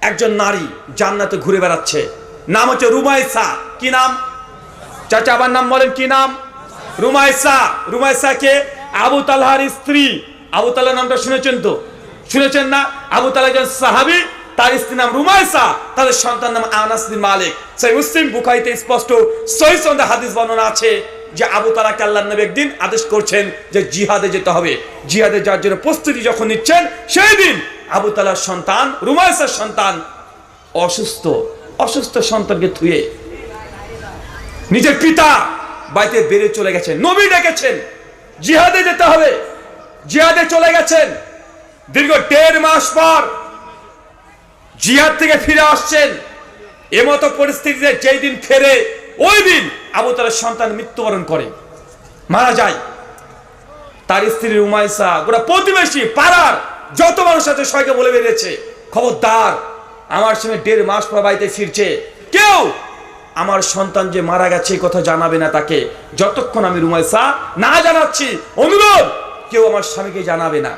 একজন নারী জান্নাতে ঘুরে বেড়াচ্ছে, নাম হচ্ছে রুমাইসা। কি নাম? চাচা আবার নাম বলেন, কি নাম? রুমাইসা। রুমাইসা কে? আবু তালহার স্ত্রী। আবু তালহা নামটা শুনেছেন তো? শুনেছেন না? আবু তালহা একজন সাহাবী, তার স্ত্রীর নাম রুমাইসা, তাদের সন্তান নাম আনাস বিন মালিক। সেই মুসলিম বুখারীতে স্পষ্ট সহিহ সনদে হাদিস বর্ণনা আছে যে আবু তালহাকে আল্লাহর নবী একদিন আদেশ করছেন যে জিহাদে যেতে হবে। জিহাদে যাওয়ার জন্য প্রস্তুতি যখন নিচ্ছেন, সেই দিন আবু তালহার সন্তান রুমাইসার সন্তান অসুস্থ। অসুস্থ সন্তানকে থুয়ে নিজের পিতা বাড়িতে বেরিয়ে চলে গেছেন। নবী ডেকেছেন, জিহাদে যেতে হবে, জিহাদে চলে গেছেন। দীর্ঘ 1.5 মাস পর জিহাদ থেকে ফিরে আসছেন। এমতো পরিস্থিতিতে যেই দিন ফেরে, ওই দিন আবু তালহার সন্তান মৃত্যুবরণ করে, মারা যায়। তার স্ত্রী রুমাইসা গোটা প্রতিবেশী পাড়ার যত মানুষ আছে সবাইকে বলে বেরিয়েছে, খবরদার, আমার সঙ্গে 1.5 মাস পর বাড়িতে ফিরছে, কেউ আমার সন্তান যে মারা গেছে কথা জানাবে না তাকে, যতক্ষণ আমি রুমাইসা না জানাচ্ছি, অনুরোধ, কেউ আমার স্বামীকে জানাবে না।